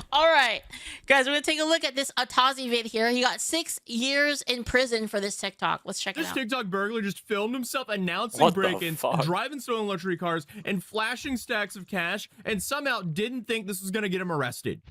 All right, guys, we're gonna take a look at this Atazi vid here. He got 6 years in prison for this TikTok. Let's check it This out. TikTok burglar just filmed himself announcing What the break-ins, fuck? driving stolen luxury cars, and flashing stacks of cash, and somehow didn't think this was gonna get him arrested.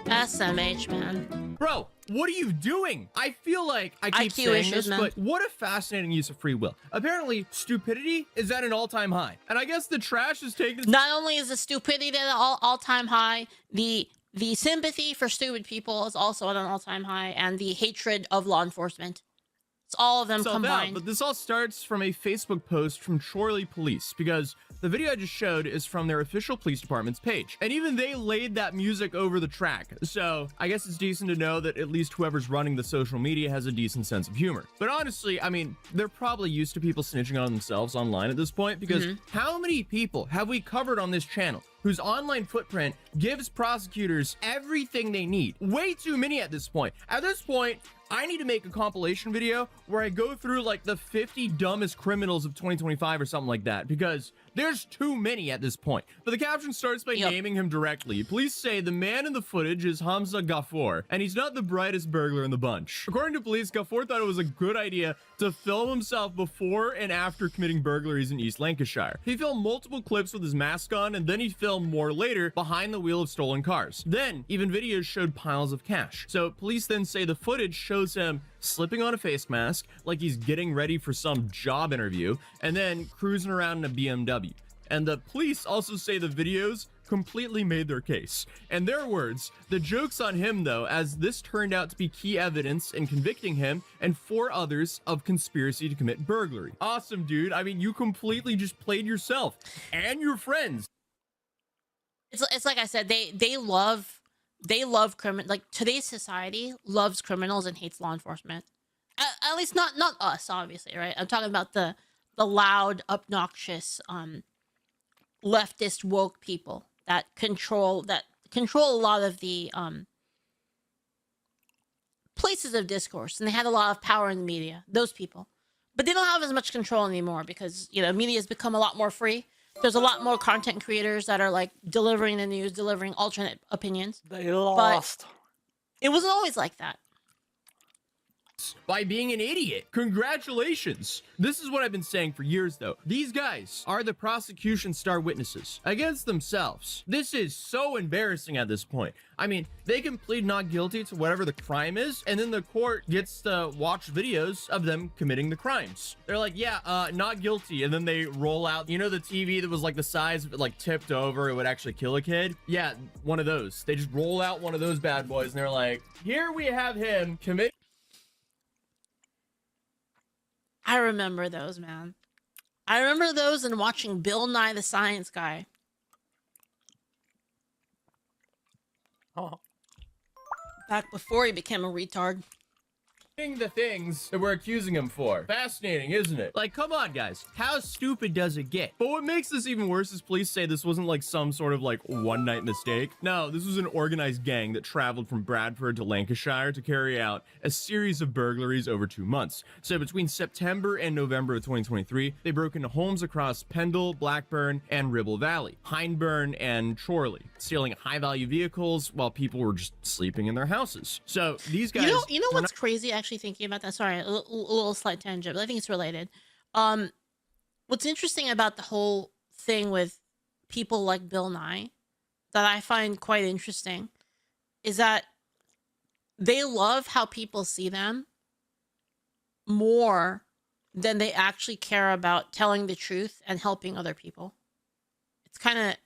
SMH, man. Bro, what are you doing? I feel like I keep IQ saying issues, this, man. but what a fascinating use of free will. Apparently, stupidity is at an all-time high. And I guess the trash is taking... Not only is the stupidity at an all-time high, the sympathy for stupid people is also at an all-time high, and the hatred of law enforcement. It's all of them combined. But this all starts from a Facebook post from Chorley Police, because the video I just showed is from their official police department's page. And even they laid that music over the track. So I guess it's decent to know that at least whoever's running the social media has a decent sense of humor. But honestly, I mean, they're probably used to people snitching on themselves online at this point, because how many people have we covered on this channel whose online footprint gives prosecutors everything they need? Way too many at this point. At this point, I need to make a compilation video where I go through like the 50 dumbest criminals of 2025 or something like that, because there's too many at this point. But the caption starts by naming him directly. Police say the man in the footage is Hamza Ghafoor, and he's not the brightest burglar in the bunch. According to police, Ghafoor thought it was a good idea to film himself before and after committing burglaries in East Lancashire. He filmed multiple clips with his mask on, and then he filmed more later behind the wheel of stolen cars. Then, even videos showed piles of cash. So police then say the footage shows him slipping on a face mask like he's getting ready for some job interview, and then cruising around in a BMW. And the police also say the videos completely made their case. In their words, the joke's on him though, as this turned out to be key evidence in convicting him and 4 others of conspiracy to commit burglary. Awesome, dude. I mean, you completely just played yourself and your friends. It's like I said, they love criminal. Like, today's society loves criminals and hates law enforcement. At least not us, obviously, right? I'm talking about the loud, obnoxious, leftist woke people that control a lot of the places of discourse, and they had a lot of power in the media. Those people, but they don't have as much control anymore because, you know, media has become a lot more free. There's a lot more content creators that are like delivering the news, delivering alternate opinions. They lost. It wasn't always like that. By being an idiot. Congratulations. This is what I've been saying for years though. These guys are the prosecution's star witnesses against themselves. This is so embarrassing at this point. I mean, they can plead not guilty to whatever the crime is, and then the court gets to watch videos of them committing the crimes. They're like, yeah, not guilty, and then they roll out, you know, the TV that was like the size of it, like tipped over, it would actually kill a kid? Yeah, one of those. They just roll out one of those bad boys, and they're like, here we have him commit. I remember those, man. I remember those and watching Bill Nye the Science Guy. Oh. Back before he became a retard. The things that we're accusing him for. Fascinating, isn't it? Like, come on, guys. How stupid does it get? But what makes this even worse is police say this wasn't like some sort of like one-night mistake. No, this was an organized gang that traveled from Bradford to Lancashire to carry out a series of burglaries over 2 months. So between September and November of 2023, they broke into homes across Pendle, Blackburn, and Ribble Valley, Hyndburn, and Chorley, stealing high-value vehicles while people were just sleeping in their houses. So these guys... You know what's crazy, actually, thinking about that? Sorry, a little slight tangent, but I think it's related. What's interesting about the whole thing with people like Bill Nye that I find quite interesting is that they love how people see them more than they actually care about telling the truth and helping other people. It's kind of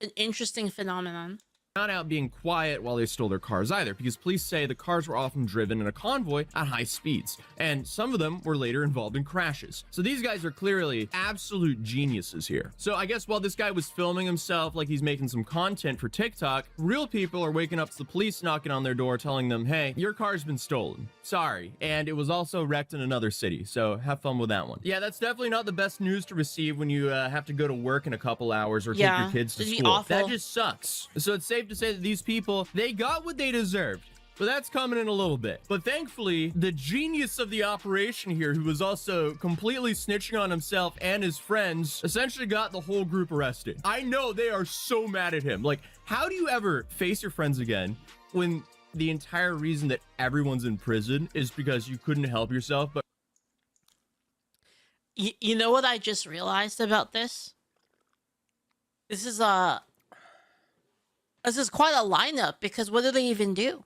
an interesting phenomenon. Not out being quiet while they stole their cars either, because police say the cars were often driven in a convoy at high speeds, and some of them were later involved in crashes. So these guys are clearly absolute geniuses here. So I guess while this guy was filming himself like he's making some content for TikTok, real people are waking up to the police knocking on their door telling them, hey, your car's been stolen. Sorry. And it was also wrecked in another city, so have fun with that one. Yeah, that's definitely not the best news to receive when you have to go to work in a couple hours or take your kids to school. That just sucks. So it's safe to say that these people, they got what they deserved. but that's coming in a little bit. But thankfully, the genius of the operation here, who was also completely snitching on himself and his friends, essentially got the whole group arrested. I know they are so mad at him. Like, how do you ever face your friends again when the entire reason that everyone's in prison is because you couldn't help yourself? But You know what I just realized about this? This is quite a lineup, because what do they even do?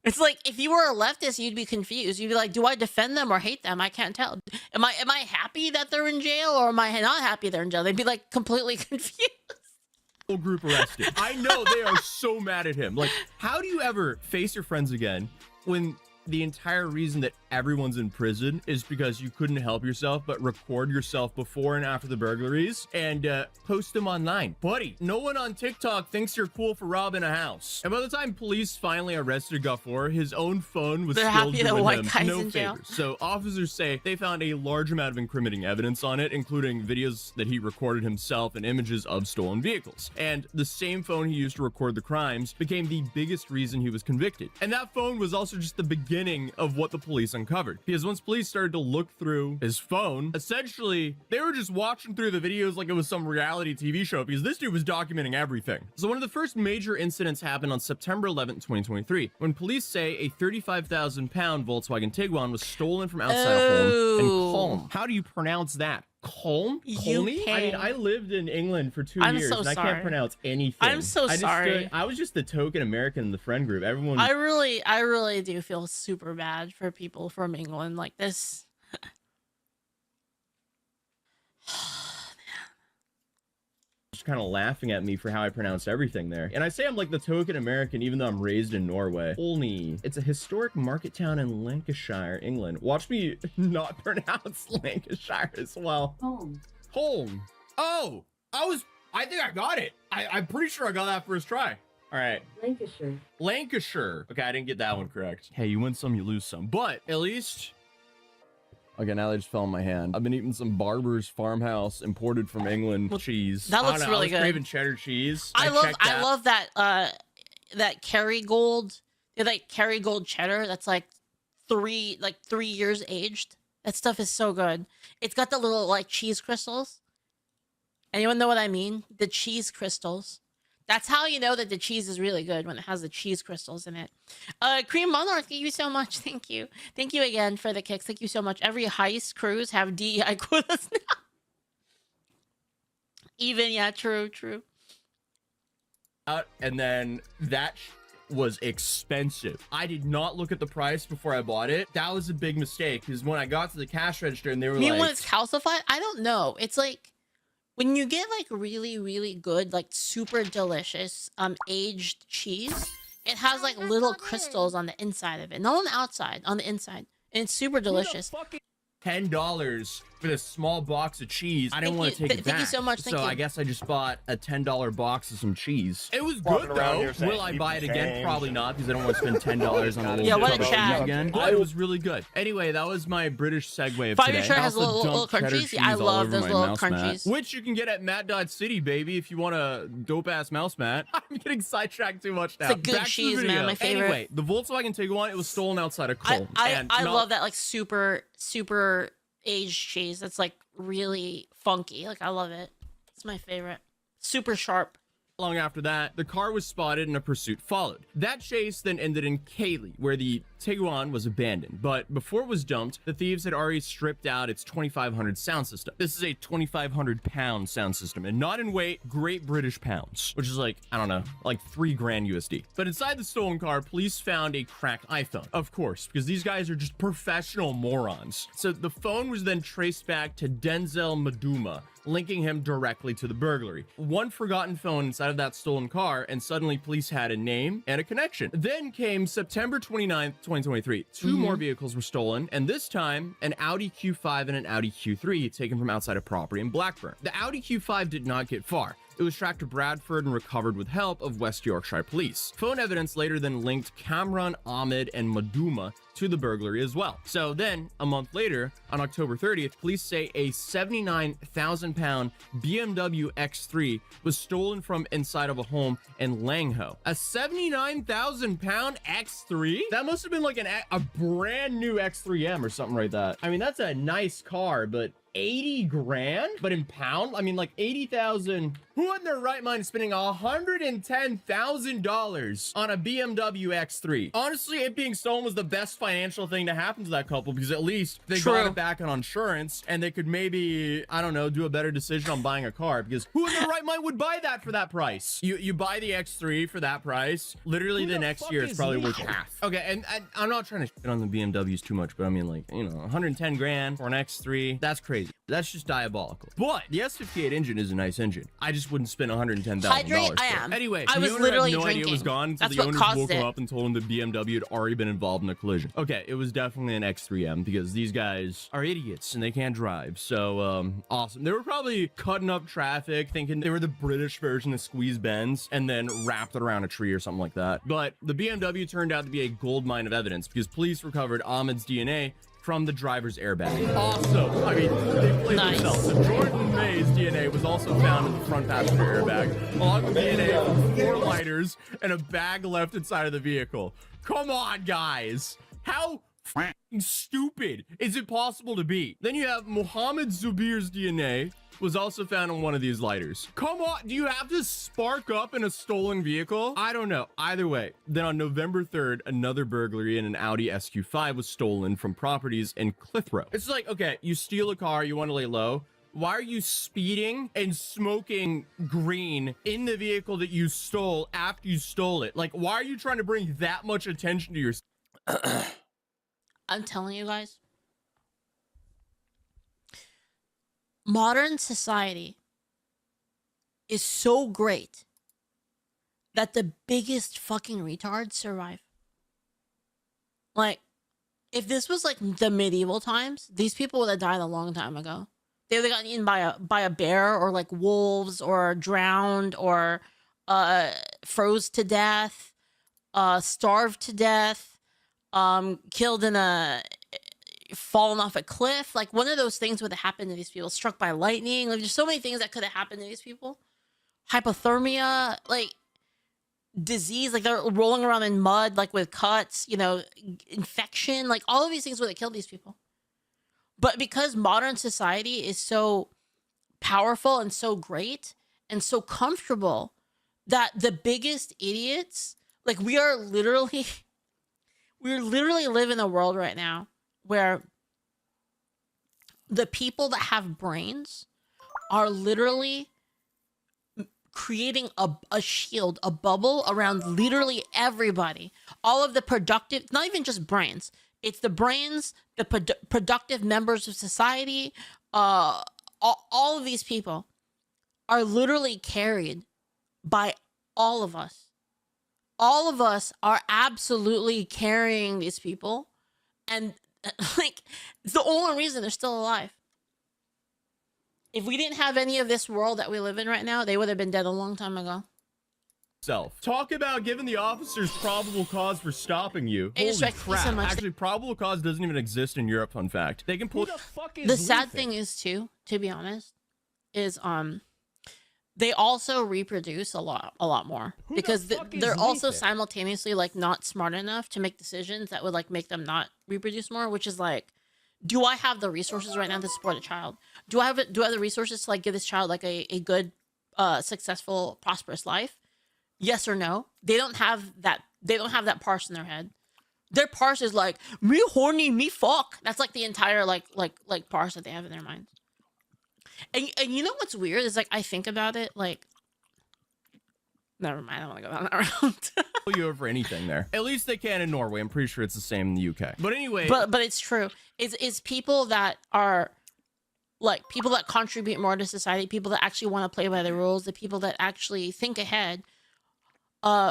It's like, if you were a leftist, you'd be confused. You'd be like, do I defend them or hate them? I can't tell. Am I happy that they're in jail, or am I not happy they're in jail? They'd be like completely confused. whole group arrested. I know they are so mad at him. Like, how do you ever face your friends again when the entire reason that everyone's in prison is because you couldn't help yourself but record yourself before and after the burglaries and post them online? Buddy, no one on TikTok thinks you're cool for robbing a house. And by the time police finally arrested Gafour, his own phone was They're still happy that doing white him guy's no in jail. favors. So officers say they found a large amount of incriminating evidence on it, including videos that he recorded himself and images of stolen vehicles. And the same phone he used to record the crimes became the biggest reason he was convicted. And that phone was also just the beginning of what the police uncovered, because once police started to look through his phone, essentially they were just watching through the videos like it was some reality TV show, because this dude was documenting everything. So one of the first major incidents happened on September 11th, 2023, when police say a 35,000-pound Volkswagen Tiguan was stolen from outside a home in Colm. How do you pronounce that? Colm? Colney? I mean, I lived in England for 2 years, and I can't pronounce anything. I'm so sorry. I was just the token American in the friend group. Everyone. I really do feel super bad for people from England like this. Just kind of laughing at me for how I pronounced everything there. And I say I'm like the token American, even though I'm raised in Norway. Colney. It's a historic market town in Lancashire, England. Watch me not pronounce Lancashire as well. Home. Oh, I think I got it. I'm pretty sure I got that first try. All right. Lancashire. Okay, I didn't get that one correct. Hey, you win some, you lose some. But at least... Okay, now they just fell in my hand. I've been eating some Barber's Farmhouse imported from England cheese. That looks really good. Craving cheddar cheese. I love that that Kerrygold, like Kerrygold cheddar that's like 3 years aged. That stuff is so good. It's got the little like cheese crystals. Anyone know what I mean? The cheese crystals. That's how you know that the cheese is really good, when it has the cheese crystals in it. Cream Monarch, thank you so much. Thank you. Thank you again for the kicks. Thank you so much. Every heist cruise have DEI quotas now. Even, yeah, true. And then that was expensive. I did not look at the price before I bought it. That was a big mistake, because when I got to the cash register and they were like... when it's calcified? I don't know. It's like... when you get like really good, like super delicious aged cheese, it has like little crystals on the inside of it, not on the outside, on the inside, and it's super delicious. $10 for this small box of cheese. I didn't want to take it back. Thank you so much. So I guess I just bought a $10 box of some cheese. It was good though. Will I buy it again? Probably not, because I don't want to spend $10 on a little what a cheese chat again. But it was really good. Anyway, that was my British segue of today. Your shirt has little crunchies. Yeah, I love those little crunchies. Which you can get at matt.city, baby, if you want a dope ass mouse mat. I'm getting sidetracked too much now. It's a good cheese, man. My favorite. Anyway, the Volkswagen Tiguan, it was stolen outside of Colm. I love that like super aged cheese. That's like really funky. Like, I love it. It's my favorite. Super sharp. Long after that, the car was spotted and a pursuit followed. That chase then ended in Cayley, where the Tiguan was abandoned. But before it was dumped, the thieves had already stripped out its 2,500 sound system. This is a 2,500 pound sound system, and not in weight, Great British pounds, which is like, I don't know, like $3 grand USD. But inside the stolen car, police found a cracked iPhone. Of course, because these guys are just professional morons. So the phone was then traced back to Denzel Maduma, linking him directly to the burglary. One forgotten phone inside of that stolen car, and suddenly police had a name and a connection. Then came September 29th, 2023. Two more vehicles were stolen, and this time, an Audi Q5 and an Audi Q3 taken from outside a property in Blackburn. The Audi Q5 did not get far. It was tracked to Bradford and recovered with help of West Yorkshire police. Phone evidence later then linked Kamran, Ahmed, and Maduma to the burglary as well. So then a month later, on October 30th, police say a 79,000-pound BMW X3 was stolen from inside of a home in Langho. A 79,000-pound X3? That must have been like a brand new X3M or something like that. I mean, that's a nice car, but 80 grand? But in pound? I mean, like 80,000. Who in their right mind is spending $110,000 on a BMW X3? Honestly, it being stolen was the best financial thing to happen to that couple, because at least they got it back on insurance and they could maybe, I don't know, do a better decision on buying a car, because who in their right mind would buy that for that price? You buy the X3 for that price, literally the next year it's probably worth half. Okay, and I'm not trying to shit on the BMWs too much, but I mean, like, you know, 110 grand for an X3, that's crazy. That's just diabolical. But the S58 engine is a nice engine. I just wouldn't spend $110,000. Hydrate, I am. Anyway, I the was owner literally had no drinking. idea it was gone until That's the what owners caused woke him it. up and told him the BMW had already been involved in a collision. Okay, it was definitely an X3M, because these guys are idiots and they can't drive. So, awesome. They were probably cutting up traffic, thinking they were the British version of Squeeze Benz, and then wrapped it around a tree or something like that. But the BMW turned out to be a gold mine of evidence, because police recovered Ahmed's DNA from the driver's airbag. Awesome. I mean, they played themselves. So Jordan May's DNA was also found in the front passenger airbag, along with DNA from 4 lighters and a bag left inside of the vehicle. Come on, guys. How stupid is it possible to be? Then you have Mohammed Zubir's DNA was also found on one of these lighters. Come on, do you have to spark up in a stolen vehicle? I don't know. Either way, then on November 3rd, another burglary in an Audi SQ5 was stolen from properties in Clitheroe. It's like, okay, you steal a car, you want to lay low. Why are you speeding and smoking green in the vehicle that you stole after you stole it? Like, why are you trying to bring that much attention to yourself? I'm telling you guys, modern society is so great that the biggest fucking retards survive. Like, if this was like the medieval times, these people would have died a long time ago. They would have gotten eaten by a bear, or like wolves, or drowned, or froze to death, starved to death, killed in a fallen off a cliff. Like, one of those things would have happened to these people. Struck by lightning. Like, there's so many things that could have happened to these people. Hypothermia, like disease, like they're rolling around in mud, like with cuts, you know, infection, like all of these things would have killed these people. But because modern society is so powerful and so great and so comfortable, that the biggest idiots, like we're literally living in a world right now where the people that have brains are literally creating a shield, a bubble around literally everybody. All of the productive, not even just brains, it's the brains, the productive members of society, all of these people are literally carried by all of us. All of us are absolutely carrying these people, and like it's the only reason they're still alive. If we didn't have any of this world that we live in right now, they would have been dead a long time ago. Talk about giving the officers probable cause for stopping you. Holy crap. So much. Actually, probable cause doesn't even exist in Europe, fun fact. They can pull... The sad thing is, too, to be honest, is they also reproduce a lot more, because they're also simultaneously like not smart enough to make decisions that would like make them not reproduce more, which is like, do I have the resources right now to support a child? Do I have the resources to like give this child like a good, successful, prosperous life? Yes or no? They don't have that. They don't have that parse in their head. Their parse is like, me horny, me fuck. That's like the entire like parse that they have in their mind. And you know what's weird is like, I think about it like, never mind, I don't want to go down that route. Pull you over for anything there. At least they can in Norway. I'm pretty sure it's the same in the UK. But anyway, but it's true. It's people that are like people that contribute more to society, people that actually want to play by the rules, the people that actually think ahead.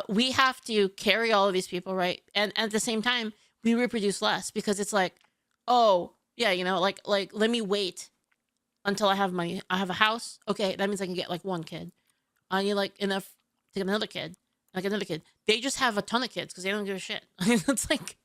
We have to carry all of these people, right? And at the same time, we reproduce less, because it's like, oh yeah, you know, like let me wait until I have money. I have a house. Okay, that means I can get like one kid. I need like enough to get another kid, like another kid. They just have a ton of kids because they don't give a shit. It's like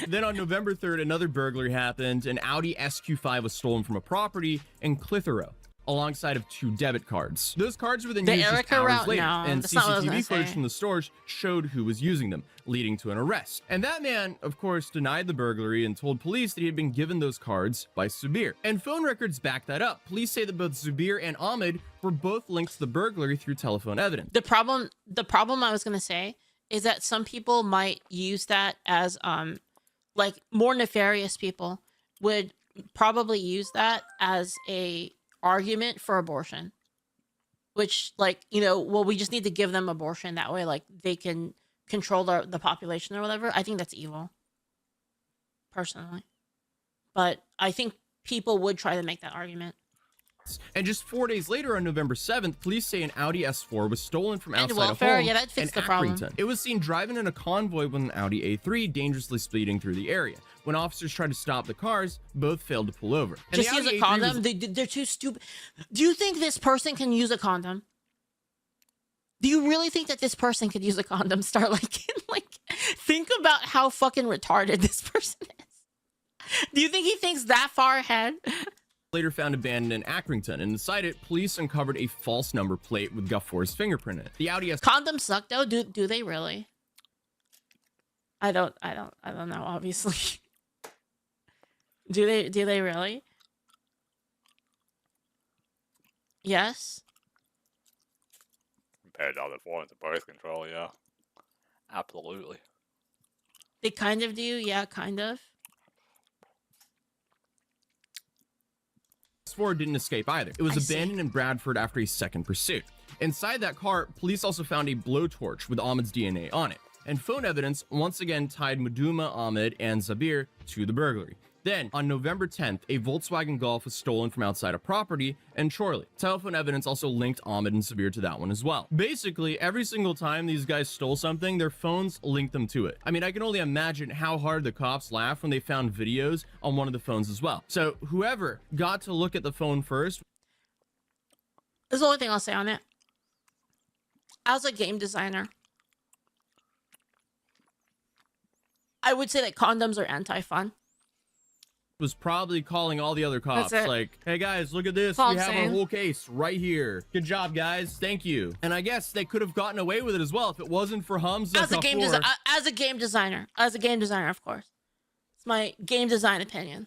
Then on November 3rd, another burglary happened. An Audi SQ5 was stolen from a property in Clitheroe, alongside of 2 debit cards. Those cards were then The used just Erica hours route? later, No, and that's not what I was CCTV gonna footage say. from the stores showed who was using them, leading to an arrest. And that man, of course, denied the burglary and told police that he had been given those cards by Zubir. And phone records back that up. Police say that both Zubir and Ahmed were both linked to the burglary through telephone evidence. The problem I was gonna say is that some people might use that as like more nefarious people would probably use that as a argument for abortion, which, like, you know, well, we just need to give them abortion that way, like they can control the population or whatever. I think that's evil, personally, but I think people would try to make that argument. And just 4 days later, on November 7th, police say an Audi S4 was stolen from outside welfare, a home yeah, that fixed in the problem. Accrington. It was seen driving in a convoy with an Audi A3, dangerously speeding through the area. When officers tried to stop the cars, both failed to pull over. And Just the use Audi a A3 condom. was- They're too stupid. Do you think this person can use a condom? Do you really think that this person could use a condom? Start like think about how fucking retarded this person is. Do you think he thinks that far ahead? later found abandoned in Accrington, and inside it, police uncovered a false number plate with Guffor's fingerprint in it. The Audi S. Condoms suck though. Do they really? I don't know. Obviously, do they really? Yes. Compared to other forms of birth control, yeah. Absolutely. They kind of do. Yeah, kind of. Ford didn't escape either. It was I see. abandoned in Bradford after a second pursuit. Inside that car, police also found a blowtorch with Ahmed's DNA on it, and phone evidence once again tied Maduma, Ahmed, and Zabir to the burglary. Then, on November 10th, a Volkswagen Golf was stolen from outside a property in Chorley. Telephone evidence also linked Ahmed and Zabir to that one as well. Basically, every single time these guys stole something, their phones linked them to it. I mean, I can only imagine how hard the cops laughed when they found videos on one of the phones as well. So, whoever got to look at the phone first. That's the only thing I'll say on it. As a game designer, I would say that condoms are anti-fun. Was probably calling all the other cops That's it. like, hey guys, look at this, That's all we I'm have our saying. whole case right here, good job guys, thank you. And I guess they could have gotten away with it as well if it wasn't for Hamza As a game Ghafoor as a game designer, of course. It's my game design opinion.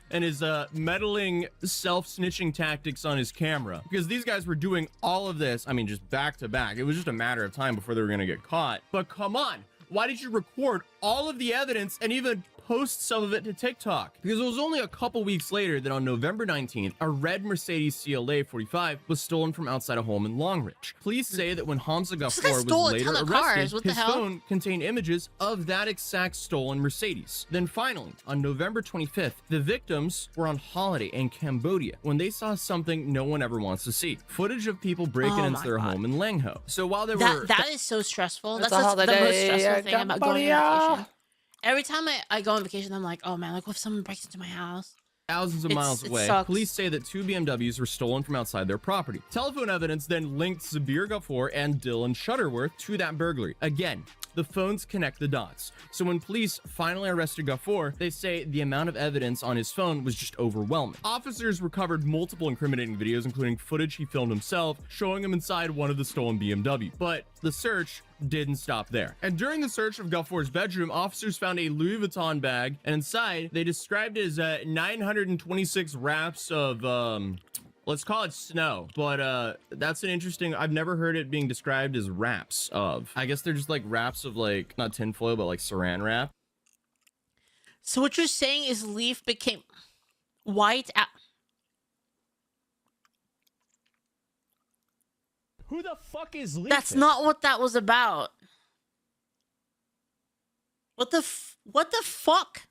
and his meddling self-snitching tactics on his camera, because these guys were doing all of this, I mean, just back to back. It was just a matter of time before they were gonna get caught. But come on, why did you record all of the evidence and even post some of it to TikTok? Because it was only a couple weeks later that on November 19th, a red Mercedes CLA 45 was stolen from outside a home in Longridge. Police say that when Hamza guy Ghafoor stole was a later ton of arrested, cars. What the his hell? phone contained images of that exact stolen Mercedes. Then finally, on November 25th, the victims were on holiday in Cambodia when they saw something no one ever wants to see. Footage of people breaking Oh into my their God. home in Langho. So while there were That is so stressful. It's That's a the most holiday stressful in thing about going on Cambodia. vacation. Every time I go on vacation, I'm like, oh man, like what if someone breaks into my house? thousands of miles It away, sucks. police say that 2 BMWs were stolen from outside their property. Telephone evidence then linked Zabir Ghafoor and Dylan Shutterworth to that burglary. Again, the phones connect the dots. So when police finally arrested Ghafoor, they say the amount of evidence on his phone was just overwhelming. Officers recovered multiple incriminating videos, including footage he filmed himself, showing him inside one of the stolen BMW. But the search didn't stop there. And during the search of Ghafoor's bedroom, officers found a Louis Vuitton bag, and inside, they described it as 926 wraps of, let's call it snow, but that's an interesting, I've never heard it being described as wraps of. I guess they're just like wraps of like, not tinfoil, but like saran wrap. So what you're saying is Leaf became white out. Who the fuck is Leaf? That's not what that was about. What the fuck?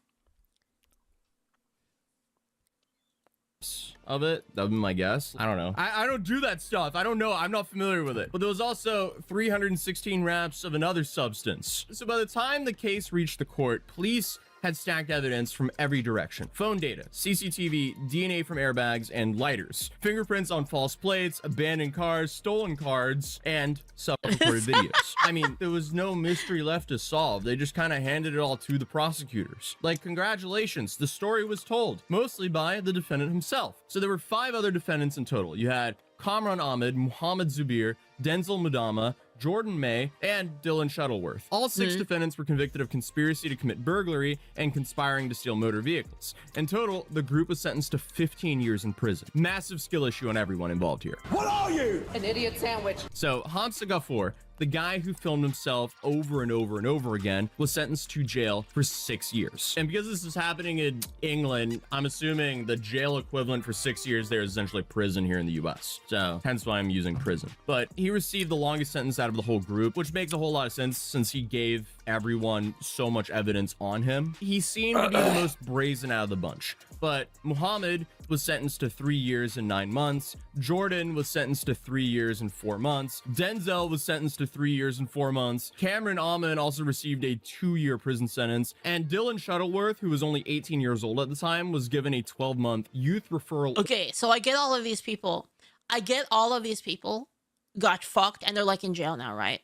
Of it, that would be my guess. I don't know. I don't do that stuff. I don't know. I'm not familiar with it. But there was also 316 wraps of another substance. So by the time the case reached the court, police had stacked evidence from every direction. Phone data, CCTV, DNA from airbags and lighters, fingerprints on false plates, abandoned cars, stolen cards, and self-reported videos. I mean, there was no mystery left to solve. They just kind of handed it all to the prosecutors. Like, congratulations, the story was told, mostly by the defendant himself. So there were 5 other defendants in total. You had Kamran Ahmed, Muhammad Zubir, Denzel Mudama, Jordan May, and Dylan Shuttleworth. All 6 defendants were convicted of conspiracy to commit burglary and conspiring to steal motor vehicles. In total, the group was sentenced to 15 years in prison. Massive skill issue on everyone involved here. What are you? An idiot sandwich. So Hamza Ghafoor, the guy who filmed himself over and over and over again, was sentenced to jail for 6 years. And because this is happening in England, I'm assuming the jail equivalent for 6 years there is essentially prison here in the US. So hence why I'm using prison. But he received the longest sentence out of the whole group, which makes a whole lot of sense since he gave everyone so much evidence on him. He seemed to be the most brazen out of the bunch. But Muhammad was sentenced to 3 years and 9 months. Jordan was sentenced to 3 years and 4 months. Denzel was sentenced to 3 years and 4 months. Cameron Ahmed also received a 2-year prison sentence. And Dylan Shuttleworth, who was only 18 years old at the time, was given a 12-month youth referral. Okay, so I get all of these people. I get all of these people got fucked and they're like in jail now, right?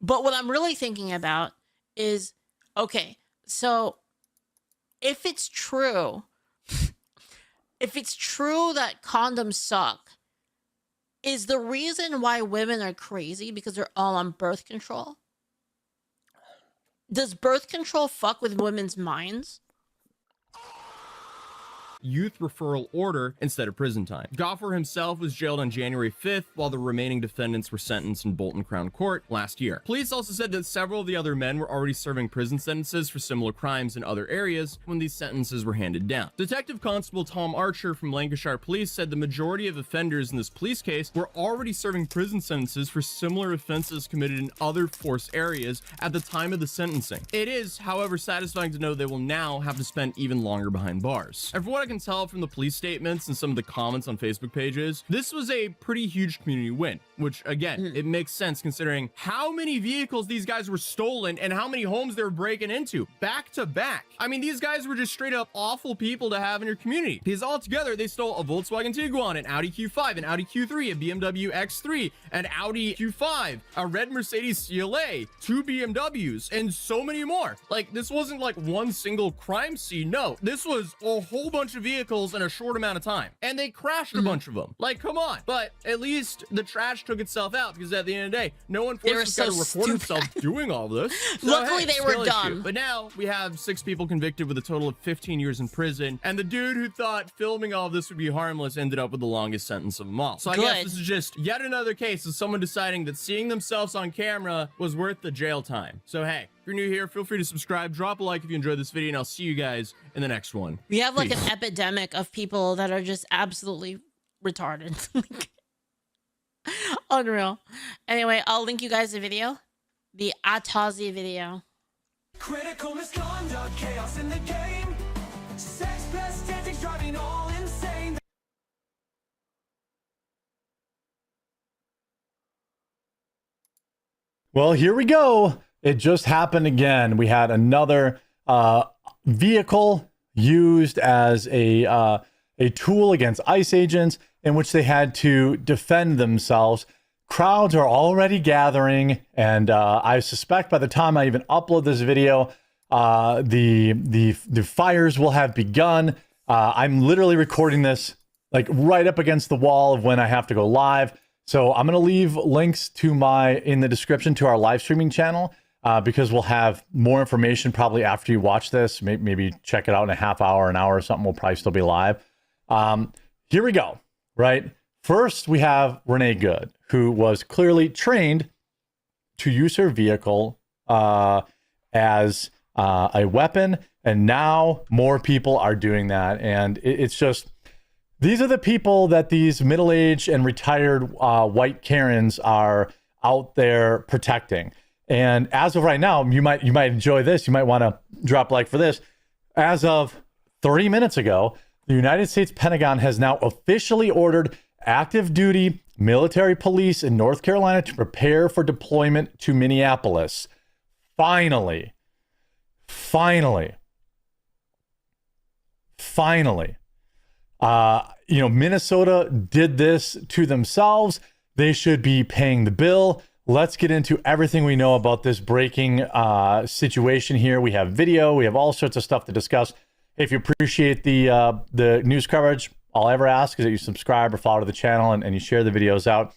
But what I'm really thinking about is, okay, so if it's true, if it's true that condoms suck, is the reason why women are crazy because they're all on birth control? Does birth control fuck with women's minds? Youth referral order instead of prison time. Ghafoor himself was jailed on January 5th, while the remaining defendants were sentenced in Bolton Crown Court last year. Police also said that several of the other men were already serving prison sentences for similar crimes in other areas when these sentences were handed down. Detective Constable Tom Archer from Lancashire Police said the majority of offenders in this police case were already serving prison sentences for similar offenses committed in other force areas at the time of the sentencing. It is, however, satisfying to know they will now have to spend even longer behind bars. And for what I can tell from the police statements and some of the comments on Facebook pages, this was a pretty huge community win, which again, it makes sense considering how many vehicles these guys were stolen and how many homes they were breaking into back to back. I mean, these guys were just straight up awful people to have in your community, because altogether they stole a Volkswagen Tiguan, an Audi Q5, an Audi Q3, a BMW X3, an Audi Q5, a red Mercedes CLA, 2 BMWs, and so many more. Like, this wasn't like one single crime scene. No, this was a whole bunch of vehicles in a short amount of time, and they crashed a bunch of them. Like, come on. But at least the trash took itself out, because at the end of the day, no one forced this guy to record himself doing all this. So, Luckily, hey, they were skill dumb. issue. But now we have 6 people convicted with a total of 15 years in prison, and the dude who thought filming all of this would be harmless ended up with the longest sentence of them all. So I guess this is just yet another case of someone deciding that seeing themselves on camera was worth the jail time. So hey, if you're new here, feel free to subscribe, drop a like if you enjoyed this video, and I'll see you guys in the next one. We have like Peace. an epidemic of people that are just absolutely retarded. Unreal. Anyway, I'll link you guys the video. The Atazi video. Critical misconduct, chaos in the game. Sex plus tactics driving all insane. Well, here we go. It just happened again. We had another vehicle used as a tool against ICE agents in which they had to defend themselves. Crowds are already gathering, and I suspect by the time I even upload this video, the fires will have begun. I'm literally recording this like right up against the wall of when I have to go live. So I'm going to leave links to in the description to our live streaming channel, because we'll have more information probably after you watch this. Maybe check it out in a half hour, an hour or something. We'll probably still be live. Here we go, right? First, we have Renee Good, who was clearly trained to use her vehicle as a weapon. And now more people are doing that. And it's just, these are the people that these middle-aged and retired white Karens are out there protecting. And as of right now, you might enjoy this. You might want to drop a like for this. As of 30 minutes ago, the United States Pentagon has now officially ordered active duty military police in North Carolina to prepare for deployment to Minneapolis. Finally. finally, Minnesota did this to themselves. They should be paying the bill. Let's get into everything we know about this breaking situation here. We have video. We have all sorts of stuff to discuss. If you appreciate the news coverage, all I ever ask is that you subscribe or follow the channel and you share the videos out.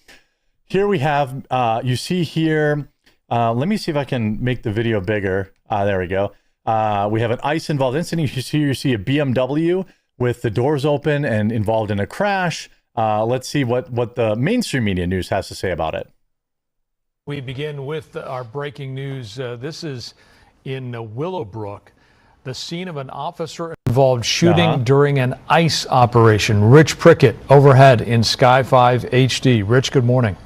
Here we have, you see here, let me see if I can make the video bigger. There we go. We have an ICE-involved incident. You see a BMW with the doors open and involved in a crash. Let's see what the mainstream media news has to say about it. We begin with our breaking news. This is in Willowbrook, the scene of an officer-involved shooting during an ICE operation. Rich Prickett overhead in Sky 5 HD. Rich, good morning.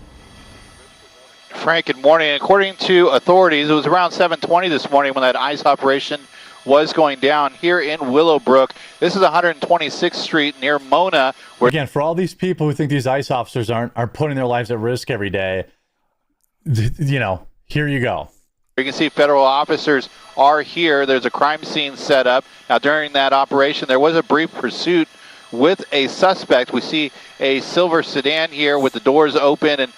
Frank, good morning. According to authorities, it was around 7:20 this morning when that ICE operation was going down here in Willowbrook. This is 126th Street near Mona. Where again, for all these people who think these ICE officers aren't putting their lives at risk every day, here you go. You can see federal officers are here. There's a crime scene set up. Now, during that operation, there was a brief pursuit with a suspect. We see a silver sedan here with the doors open and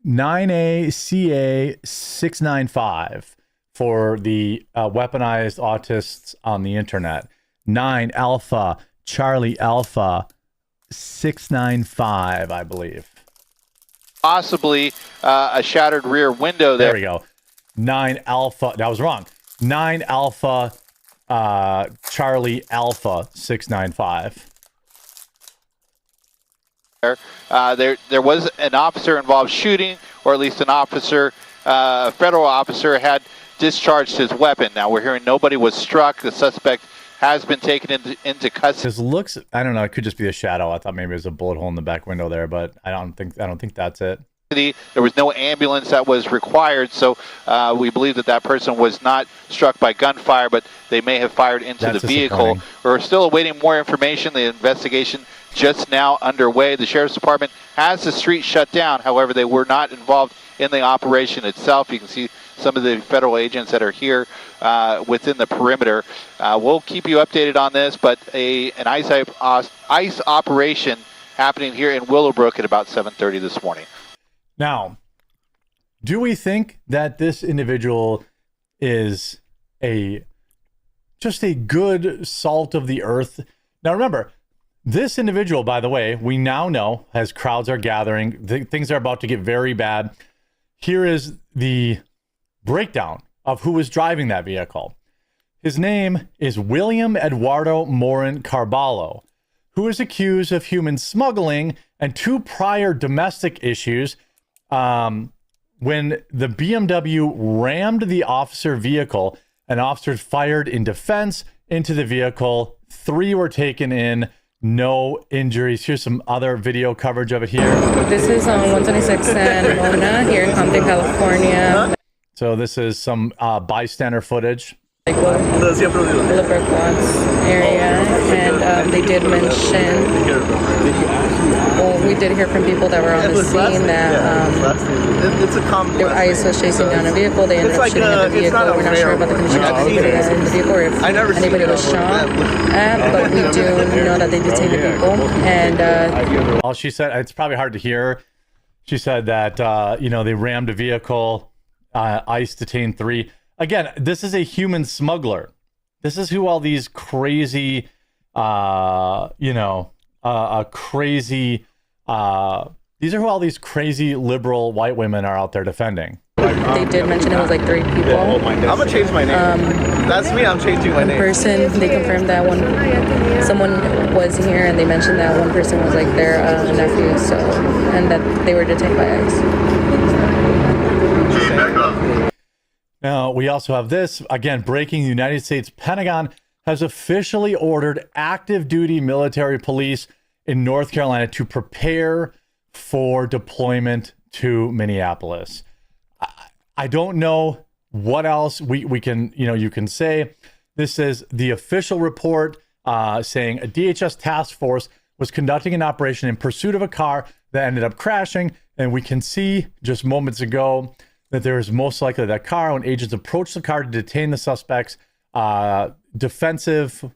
9ACA 695 for the weaponized autists on the internet. 9 Alpha Charlie Alpha 695, I believe. possibly a shattered rear window there. There we go. 9 Alpha. That was wrong. 9 Alpha Charlie Alpha 695. There was an officer involved shooting, or at least an officer, a federal officer had discharged his weapon. Now we're hearing nobody was struck. The suspect has been taken into custody. This looks, I don't know, it could just be a shadow. I thought maybe it was a bullet hole in the back window there, but I don't think that's it. There was no ambulance that was required, so we believe that person was not struck by gunfire, but they may have fired into the vehicle. We're still awaiting more information. The investigation just now underway. The Sheriff's Department has the street shut down. However, they were not involved in the operation itself. You can see some of the federal agents that are here within the perimeter. We'll keep you updated on this, but an ICE operation happening here in Willowbrook at about 7:30 this morning. Now, do we think that this individual is just a good salt of the earth? Now, remember, this individual, by the way, we now know as crowds are gathering, things are about to get very bad. Here is the breakdown of who was driving that vehicle. His name is William Eduardo Morin Carballo, who is accused of human smuggling and 2 prior domestic issues. When the BMW rammed the officer vehicle, an officer fired in defense into the vehicle. 3 were taken in, no injuries. Here's some other video coverage of it here. This is on 126 and Mona here in Compton, California. So this is some bystander footage. Like Willowbrook Watts area, and they did mention, well, we did hear from people that were on the scene that their ICE was chasing down a vehicle. They ended up shooting at the vehicle. We're not sure about the condition of anybody that was in the vehicle or if anybody was shot at, but we do know that they detained the people. And well, she said, it's probably hard to hear. She said that, they rammed a vehicle, ICE detained 3. Again, this is a human smuggler. This is who all these crazy, these are who all these crazy liberal white women are out there defending. they did mention it was like 3 people. I'm gonna change my name. That's me. I'm changing my name. Person, they confirmed that someone was here, and they mentioned that one person was like their nephew, so, and that they were detained by ICE. Now, we also have this, again, breaking. The United States Pentagon has officially ordered active duty military police in North Carolina to prepare for deployment to Minneapolis. I don't know what else we can, you can say. This is the official report saying a DHS task force was conducting an operation in pursuit of a car that ended up crashing. And we can see just moments ago that there is most likely that car when agents approached the car to detain the suspects. Defensive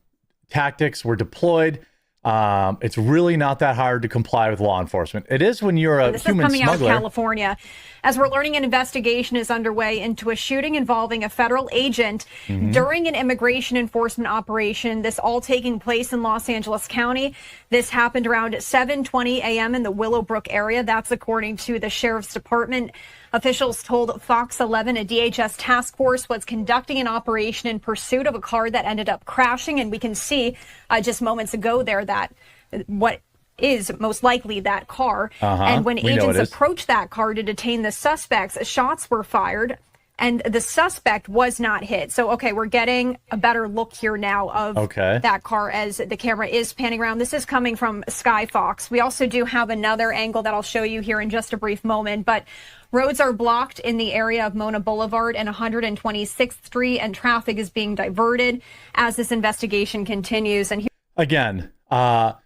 tactics were deployed. It's really not that hard to comply with law enforcement. It is when you're a this human is coming smuggler. out of California. As we're learning, an investigation is underway into a shooting involving a federal agent during an immigration enforcement operation. This all taking place in Los Angeles County. This happened around 7:20 a.m. in the Willowbrook area. That's according to the sheriff's department. Officials told Fox 11 a DHS task force was conducting an operation in pursuit of a car that ended up crashing. And we can see just moments ago there that what is most likely that car. And when agents approached that car to detain the suspects, shots were fired and the suspect was not hit. So, okay, we're getting a better look here now of that car as the camera is panning around. This is coming from Sky Fox. We also do have another angle that I'll show you here in just a brief moment, but roads are blocked in the area of Mona Boulevard and 126th Street, and traffic is being diverted as this investigation continues. And again, what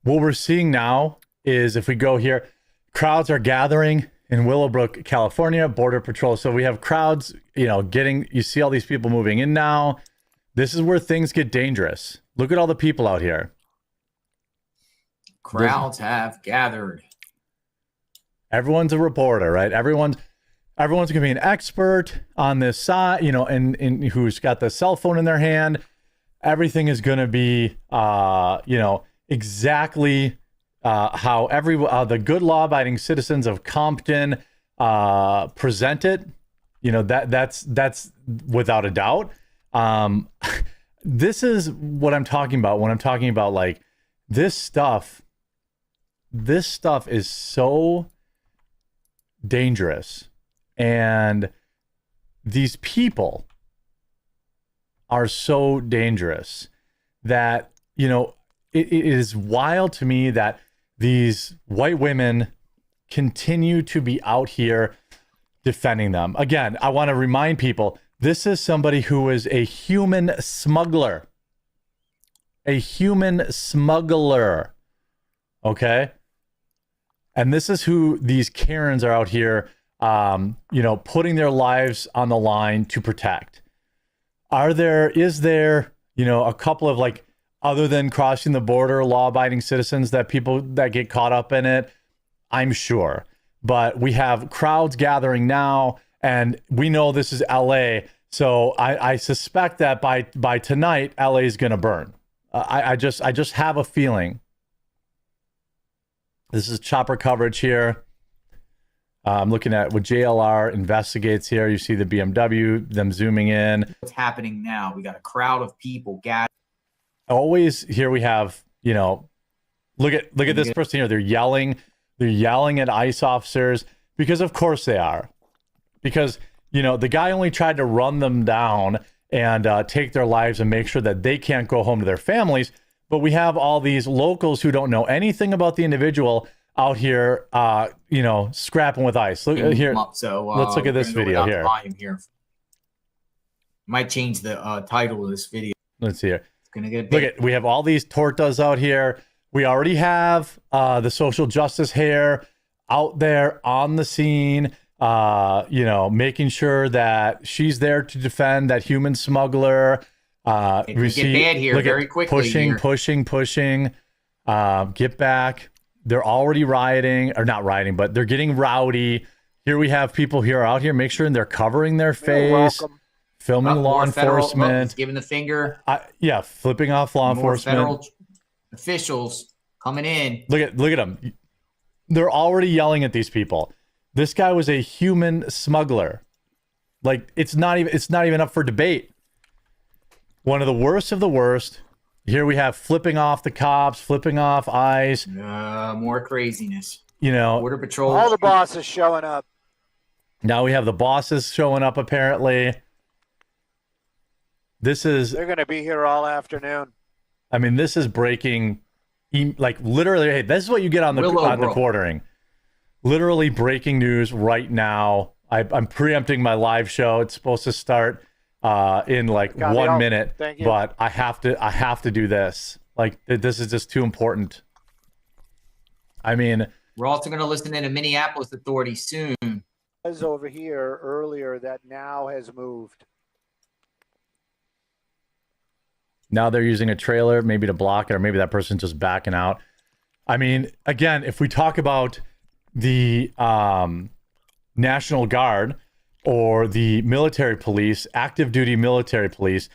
we're seeing now is, if we go here, crowds are gathering in Willowbrook, California, Border Patrol. So we have crowds, you see all these people moving in now. This is where things get dangerous. Look at all the people out here. Crowds have gathered. Everyone's a reporter, right? Everyone's going to be an expert on this side, and who's got the cell phone in their hand. Everything is going to be, exactly how the good law-abiding citizens of Compton present it. That's without a doubt. This is what I'm talking about when I'm talking about like this stuff. This stuff is so dangerous, and these people are so dangerous that it is wild to me that these white women continue to be out here defending them. Again, I want to remind people, this is somebody who is a human smuggler. A human smuggler. Okay? And this is who these Karens are out here, putting their lives on the line to protect. Is there, a couple of other than crossing the border, law-abiding citizens that people that get caught up in it? I'm sure. But we have crowds gathering now, and we know this is LA. So I suspect that by tonight, LA is going to burn. I just have a feeling. This is chopper coverage here. I'm looking at what JLR investigates here. You see the BMW, them zooming in. What's happening now? We got a crowd of people gathered. Always here we have, look at this person here. They're yelling at ICE officers because of course they are. Because, the guy only tried to run them down and take their lives and make sure that they can't go home to their families. But we have all these locals who don't know anything about the individual out here, scrapping with ICE. Look here. So let's look at this video here. Volume here. Might change the title of this video. Let's see here. It's gonna get we have all these tortas out here. We already have the social justice hair out there on the scene, making sure that she's there to defend that human smuggler. We get bad here very quickly. Pushing. Get back. They're already rioting, or not rioting, but they're getting rowdy. Here we have people here out here. Make sure they're covering their face, filming law enforcement, giving the finger. Flipping off law enforcement. Federal officials coming in. Look at them. They're already yelling at these people. This guy was a human smuggler. It's not even up for debate. One of the worst of the worst. Here we have flipping off the cops, flipping off ICE. More craziness. Border Patrol. All the bosses showing up. Now we have the bosses showing up, apparently. They're going to be here all afternoon. I mean, this is breaking, literally, hey, this is what you get on the quartering. Literally breaking news right now. I'm preempting my live show. It's supposed to start in 1 minute, but I have to do this. This is just too important. I mean, we're also going to listen in a Minneapolis authority soon. Was over here earlier that now has moved. Now they're using a trailer maybe to block it, or maybe that person's just backing out. I mean, again, if we talk about the National Guard or the military police, active duty military police,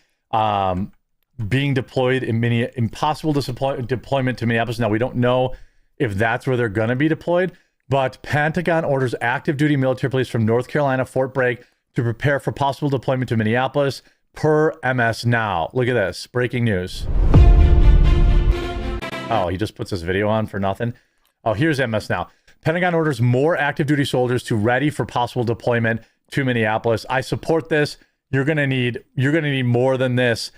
being deployed in many impossible deployment to Minneapolis. Now, we don't know if that's where they're going to be deployed, but Pentagon orders active duty military police from North Carolina, Fort Bragg, to prepare for possible deployment to Minneapolis per MS Now. Look at this. Breaking news. Oh, he just puts this video on for nothing. Oh, here's MS Now. Pentagon orders more active duty soldiers to ready for possible deployment to Minneapolis. I support this. You're gonna need more than this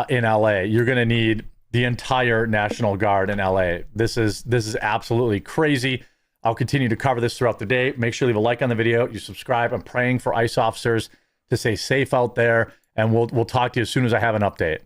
in LA. You're gonna need the entire National Guard in LA. This is absolutely crazy. I'll continue to cover this throughout the day. Make sure you leave a like on the video. You subscribe. I'm praying for ICE officers to stay safe out there, and we'll talk to you as soon as I have an update.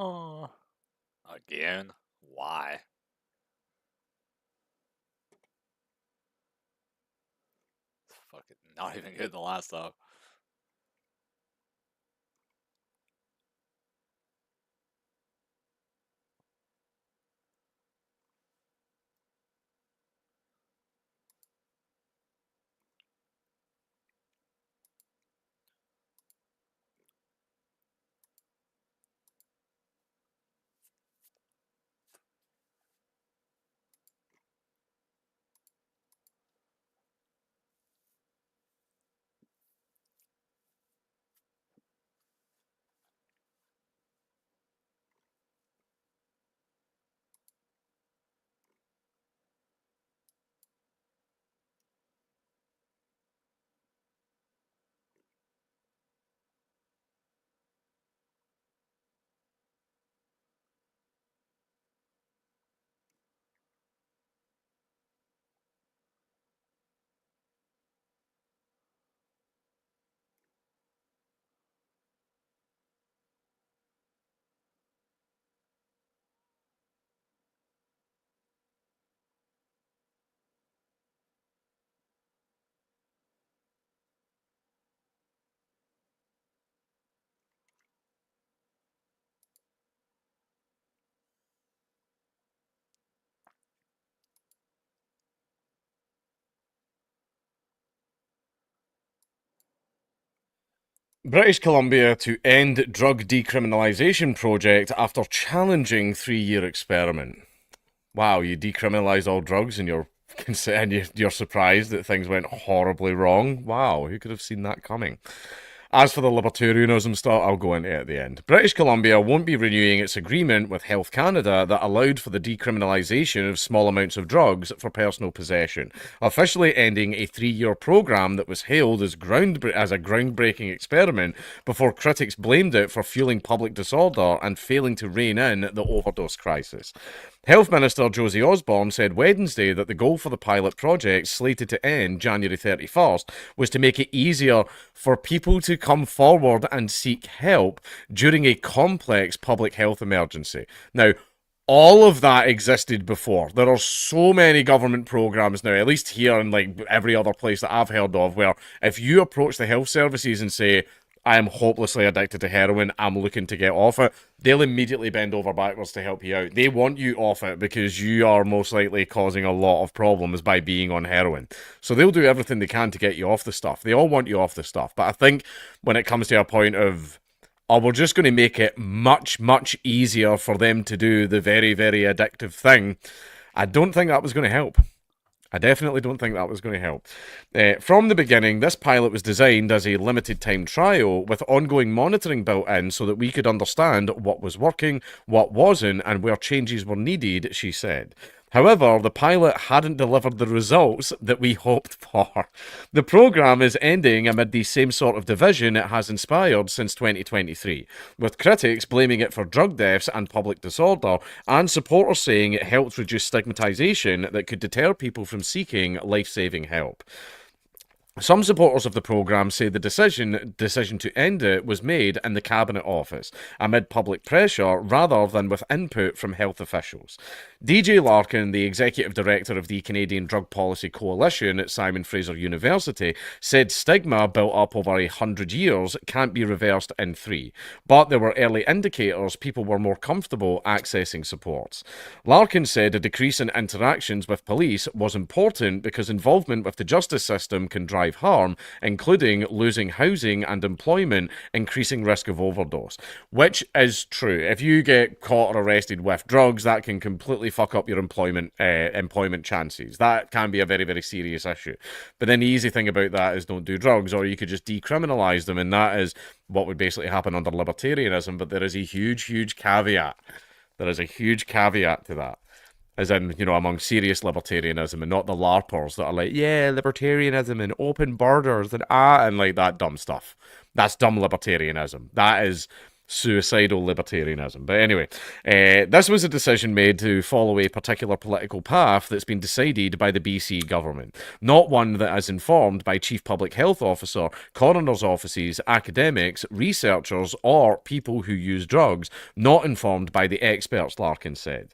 Oh. Again? Why? It's fucking not even good the last time. British Columbia to end drug decriminalisation project after challenging 3-year experiment. Wow, you decriminalise all drugs and you're surprised that things went horribly wrong? Wow, who could have seen that coming? As for the libertarianism stuff, I'll go into it at the end. British Columbia won't be renewing its agreement with Health Canada that allowed for the decriminalisation of small amounts of drugs for personal possession, officially ending a 3-year programme that was hailed as a groundbreaking experiment before critics blamed it for fueling public disorder and failing to rein in the overdose crisis. Health Minister Josie Osborne said Wednesday that the goal for the pilot project, slated to end January 31st, was to make it easier for people to come forward and seek help during a complex public health emergency. Now, All of that existed before. There are so many government programs now, at least here and like every other place that I've heard of, where if you approach the health services and say, I am hopelessly addicted to heroin, I'm looking to get off it, they'll immediately bend over backwards to help you out. They want you off it because you are most likely causing a lot of problems by being on heroin. So they'll do everything they can to get you off the stuff. They all want you off the stuff. But I think when it comes to a point of, oh, we're just going to make it much, much easier for them to do the very, very addictive thing, I don't think that was going to help. I definitely don't think that was going to help. From the beginning, this pilot was designed as a limited time trial with ongoing monitoring built in so that we could understand what was working, what wasn't, and where changes were needed, she said. However, the pilot hadn't delivered the results that we hoped for. The program is ending amid the same sort of division it has inspired since 2023, with critics blaming it for drug deaths and public disorder, and supporters saying it helped reduce stigmatization that could deter people from seeking life-saving help. Some supporters of the programme say the decision to end it was made in the Cabinet Office, amid public pressure rather than with input from health officials. DJ Larkin, the Executive Director of the Canadian Drug Policy Coalition at Simon Fraser University, said stigma built up over 100 years can't be reversed in 3, but there were early indicators people were more comfortable accessing supports. Larkin said a decrease in interactions with police was important because involvement with the justice system can drive harm, including losing housing and employment, increasing risk of overdose. Which is true. If you get caught or arrested with drugs, that can completely fuck up your employment chances. That can be a very, very serious issue. But then the easy thing about that is don't do drugs, or you could just decriminalise them, and that is what would basically happen under libertarianism. But there is a huge, huge caveat. There is a huge caveat to that. As in, you know, among serious libertarianism and not the LARPers that are like, yeah, libertarianism and open borders and like that dumb stuff. That's dumb libertarianism. That is suicidal libertarianism. But anyway, this was a decision made to follow a particular political path that's been decided by the BC government, not one that is informed by Chief Public Health Officer, coroners' offices, academics, researchers, or people who use drugs, not informed by the experts, Larkin said.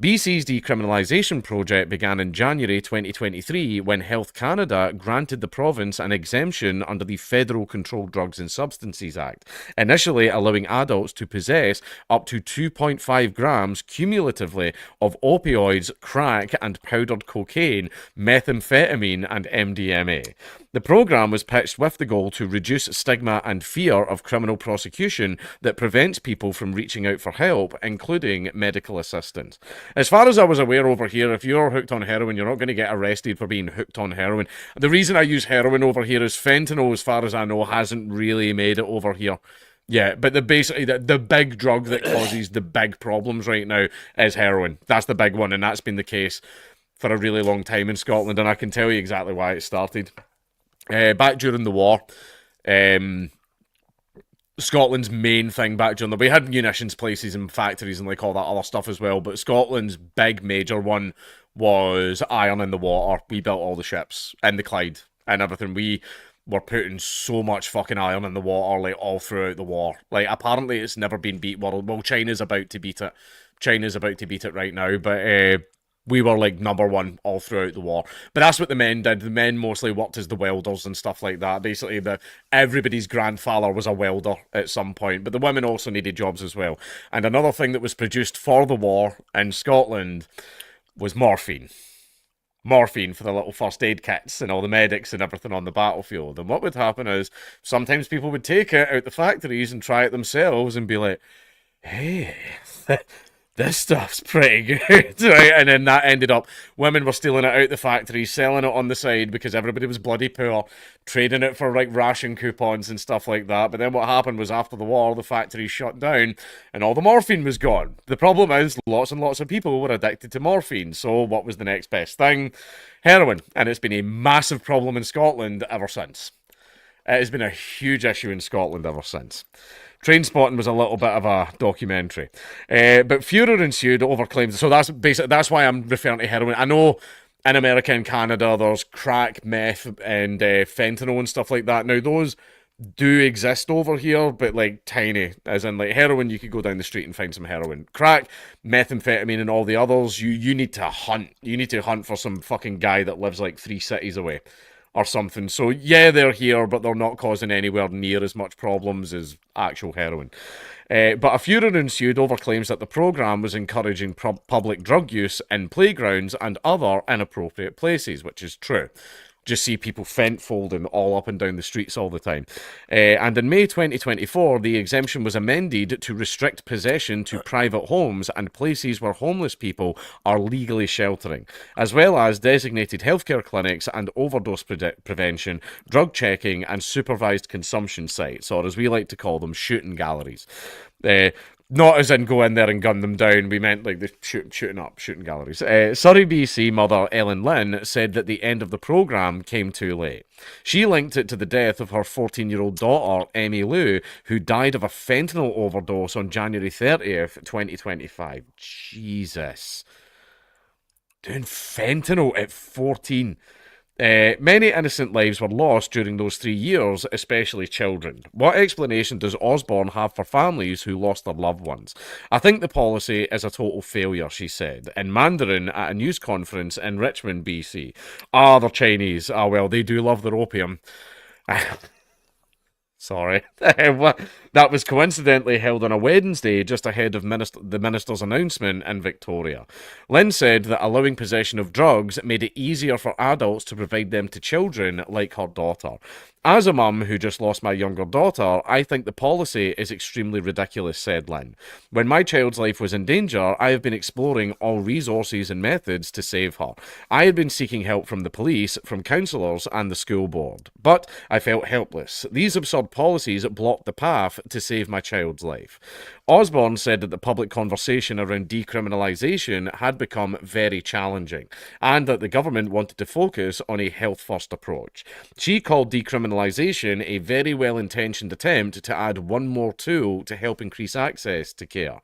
BC's decriminalisation project began in January 2023 when Health Canada granted the province an exemption under the Federal Controlled Drugs and Substances Act, initially allowing adults to possess up to 2.5 grams cumulatively of opioids, crack and powdered cocaine, methamphetamine and MDMA. The programme was pitched with the goal to reduce stigma and fear of criminal prosecution that prevents people from reaching out for help, including medical assistance. As far as I was aware over here, if you're hooked on heroin, you're not going to get arrested for being hooked on heroin. The reason I use heroin over here is fentanyl, as far as I know, hasn't really made it over here. Yeah, but basically the big drug that causes the big problems right now is heroin. That's the big one, and that's been the case for a really long time in Scotland, and I can tell you exactly why it started. Back during the war, Scotland's main thing back during we had munitions places and factories and like all that other stuff as well, but Scotland's big major one was iron in the water. We built all the ships in the Clyde and everything. We were putting so much fucking iron in the water like all throughout the war. Like apparently it's never been beat. Well, China's about to beat it. China's about to beat it right now, but we were like number one all throughout the war. But that's what the men did. The men mostly worked as the welders and stuff like that. Basically, everybody's grandfather was a welder at some point, but the women also needed jobs as well. And another thing that was produced for the war in Scotland was morphine. Morphine for the little first aid kits and all the medics and everything on the battlefield. And what would happen is sometimes people would take it out the factories and try it themselves and be like, hey, this stuff's pretty good, right? And then that ended up, women were stealing it out the factory, selling it on the side because everybody was bloody poor, trading it for like ration coupons and stuff like that. But then what happened was after the war, the factory shut down and all the morphine was gone. The problem is lots and lots of people were addicted to morphine. So what was the next best thing? Heroin. And it's been a massive problem in Scotland ever since. It has been a huge issue in Scotland ever since. Trainspotting was a little bit of a documentary. But furor ensued over claims. So that's why I'm referring to heroin. I know in America and Canada there's crack, meth, and fentanyl and stuff like that. Now, do exist over here, but like tiny, as in like heroin, you could go down the street and find some heroin. Crack, methamphetamine, and all the others, you need to hunt. You need to hunt for some fucking guy that lives like 3 cities away or something. So yeah, they're here, but they're not causing anywhere near as much problems as actual heroin. But a furor ensued over claims that the program was encouraging public drug use in playgrounds and other inappropriate places, which is true. Just see people fent-folding all up and down the streets all the time. And in May 2024, the exemption was amended to restrict possession to private homes and places where homeless people are legally sheltering, as well as designated healthcare clinics and overdose prevention, drug checking, and supervised consumption sites, or as we like to call them, shooting galleries. Not as in go in there and gun them down, we meant like the shooting galleries. Surrey BC mother Ellen Lynn said that the end of the programme came too late. She linked it to the death of her 14-year-old daughter, Emmy Lou, who died of a fentanyl overdose on January 30th, 2025. Jesus. Doing fentanyl at 14. Many innocent lives were lost during those 3 years, especially children. What explanation does Osborne have for families who lost their loved ones? I think the policy is a total failure, she said, in Mandarin at a news conference in Richmond, BC. They're Chinese. Well, they do love their opium. Sorry. That was coincidentally held on a Wednesday just ahead of the minister's announcement in Victoria. Lynn said that allowing possession of drugs made it easier for adults to provide them to children like her daughter. As a mum who just lost my younger daughter, I think the policy is extremely ridiculous, said Lynn. When my child's life was in danger, I have been exploring all resources and methods to save her. I had been seeking help from the police, from counsellors and the school board. But I felt helpless. These absurd policies blocked the path to save my child's life. Osborne said that the public conversation around decriminalisation had become very challenging, and that the government wanted to focus on a health-first approach. She called decriminalisation a very well-intentioned attempt to add one more tool to help increase access to care.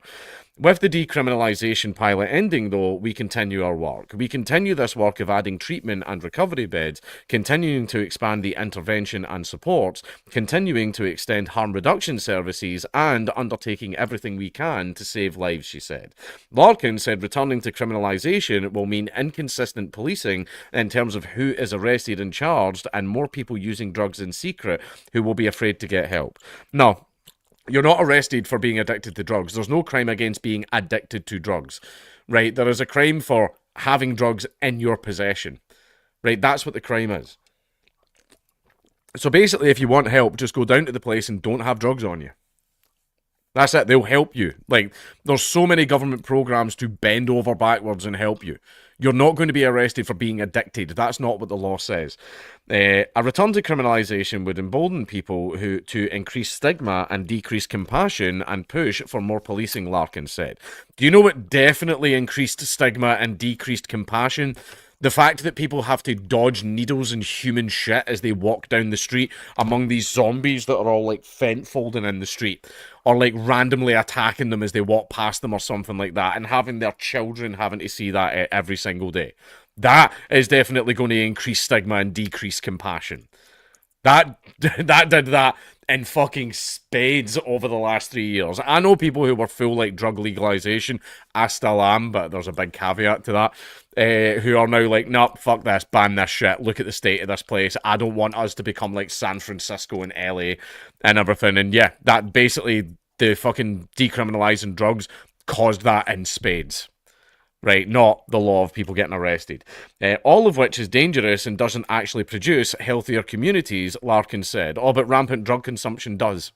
With the decriminalisation pilot ending, though, we continue our work. We continue this work of adding treatment and recovery beds, continuing to expand the intervention and supports, continuing to extend harm reduction services, and undertaking everything we can to save lives, she said. Larkin said returning to criminalisation will mean inconsistent policing in terms of who is arrested and charged, and more people using drugs in secret who will be afraid to get help. No. You're not arrested for being addicted to drugs. There's no crime against being addicted to drugs, right? There is a crime for having drugs in your possession, right? That's what the crime is. So basically, if you want help, just go down to the place and don't have drugs on you. That's it. They'll help you. Like, there's so many government programs to bend over backwards and help you. You're not going to be arrested for being addicted. That's not what the law says. A return to criminalisation would embolden people to increase stigma and decrease compassion and push for more policing, Larkin said. Do you know what definitely increased stigma and decreased compassion? The fact that people have to dodge needles and human shit as they walk down the street among these zombies that are all like fent-folding in the street, or like randomly attacking them as they walk past them or something like that, and having their children having to see that every single day. That is definitely going to increase stigma and decrease compassion. That did that in fucking spades over the last 3 years. I know people who were full like drug legalization. I still am, but there's a big caveat to that. Who are now like, nope, fuck this, ban this shit. Look at the state of this place. I don't want us to become like San Francisco and LA and everything. And yeah, that basically the fucking decriminalizing drugs caused that in spades. Right, not the law of people getting arrested. All of which is dangerous and doesn't actually produce healthier communities, Larkin said. Oh, but rampant drug consumption does.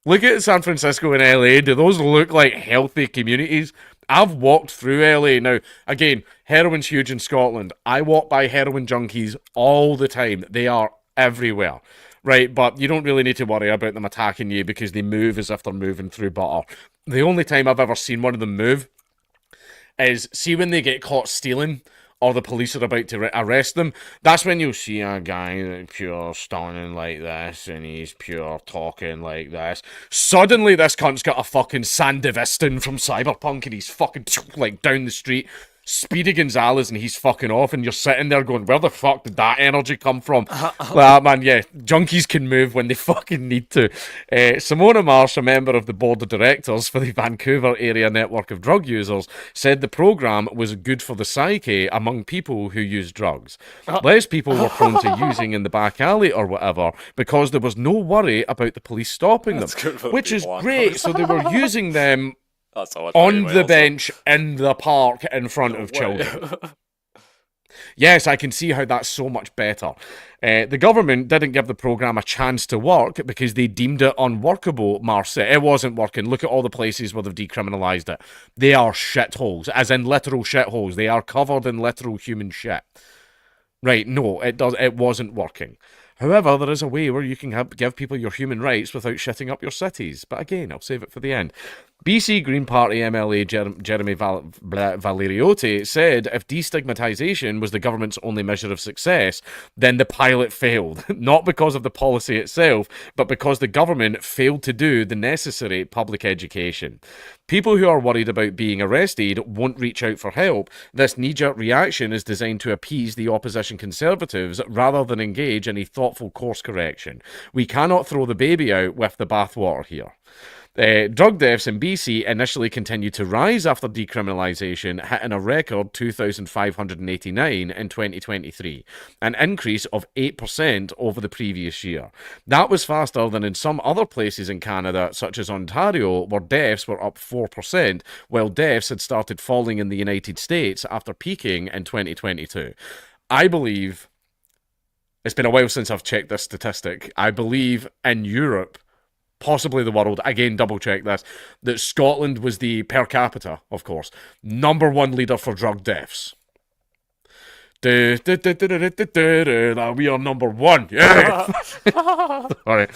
Look at San Francisco and LA. Do those look like healthy communities? I've walked through LA. Now, again, heroin's huge in Scotland. I walk by heroin junkies all the time. They are everywhere. Right, but you don't really need to worry about them attacking you because they move as if they're moving through butter. The only time I've ever seen one of them move is, see when they get caught stealing or the police are about to arrest them, that's when you'll see a guy that's pure stunning like this and he's pure talking like this. Suddenly this cunt's got a fucking Sandevistan from Cyberpunk and he's fucking like down the street Speedy Gonzalez and he's fucking off, and you're sitting there going, where the fuck did that energy come from? Well, man, yeah, junkies can move when they fucking need to. Simona Marsh, a member of the board of directors for the Vancouver area network of drug users, said the program was good for the psyche among people who use drugs. Less people were prone to using in the back alley or whatever because there was no worry about the police stopping them, which is great. So they were using them on the bench in the park in front of children. Yes, I can see how that's so much better. The government didn't give the programme a chance to work because they deemed it unworkable, Marsh said. It wasn't working. Look at all the places where they've decriminalised it. They are shitholes, as in literal shitholes. They are covered in literal human shit. Right, no, it wasn't working. However, there is a way where you can give people your human rights without shitting up your cities. But again, I'll save it for the end. BC Green Party MLA Jeremy Valeriotti said if destigmatisation was the government's only measure of success, then the pilot failed. Not because of the policy itself, but because the government failed to do the necessary public education. People who are worried about being arrested won't reach out for help. This knee-jerk reaction is designed to appease the opposition Conservatives rather than engage in a thoughtful course correction. We cannot throw the baby out with the bathwater here. Drug deaths in BC initially continued to rise after decriminalisation, hitting a record 2,589 in 2023, an increase of 8% over the previous year. That was faster than in some other places in Canada, such as Ontario, where deaths were up 4%, while deaths had started falling in the United States after peaking in 2022. I believe, it's been a while since I've checked this statistic, I believe in Europe, possibly the world, again double check this, that Scotland was the, per capita, of course, #1 leader for drug deaths. We are #1. Yeah. Sorry,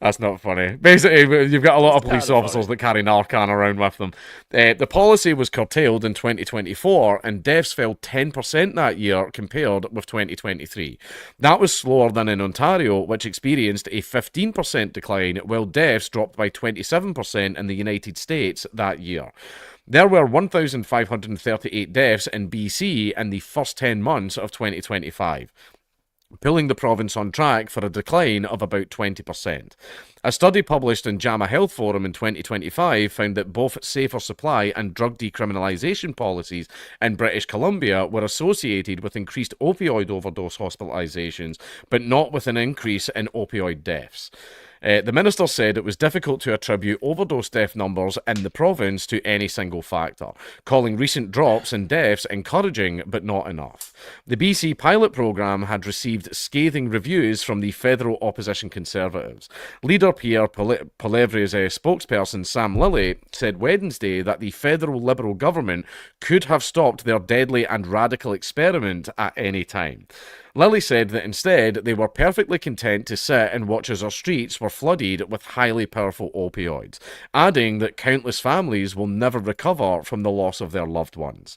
that's not funny. Basically, you've got a lot of police officers that carry Narcan around with them. The policy was curtailed in 2024, and deaths fell 10% that year compared with 2023. That was slower than in Ontario, which experienced a 15% decline, while deaths dropped by 27% in the United States that year. There were 1,538 deaths in BC in the first 10 months of 2025, pulling the province on track for a decline of about 20%. A study published in JAMA Health Forum in 2025 found that both safer supply and drug decriminalisation policies in British Columbia were associated with increased opioid overdose hospitalisations, but not with an increase in opioid deaths. The minister said it was difficult to attribute overdose death numbers in the province to any single factor, calling recent drops in deaths encouraging but not enough. The BC pilot programme had received scathing reviews from the federal opposition Conservatives. Leader Pierre Poilievre's spokesperson Sam Lilly said Wednesday that the federal Liberal government could have stopped their deadly and radical experiment at any time. Lilly said that instead they were perfectly content to sit and watch as our streets were flooded with highly powerful opioids, adding that countless families will never recover from the loss of their loved ones.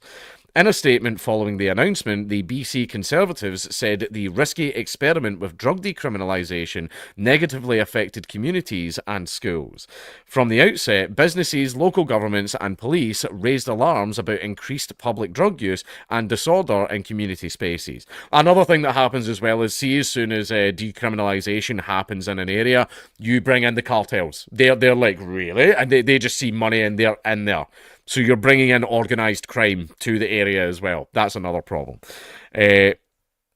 In a statement following the announcement, the BC Conservatives said the risky experiment with drug decriminalisation negatively affected communities and schools. From the outset, businesses, local governments and police raised alarms about increased public drug use and disorder in community spaces. Another thing that happens as well is, see, as soon as decriminalisation happens in an area, you bring in the cartels. They're like, really? And they just see money and they're in there. So you're bringing in organised crime to the area as well. That's another problem.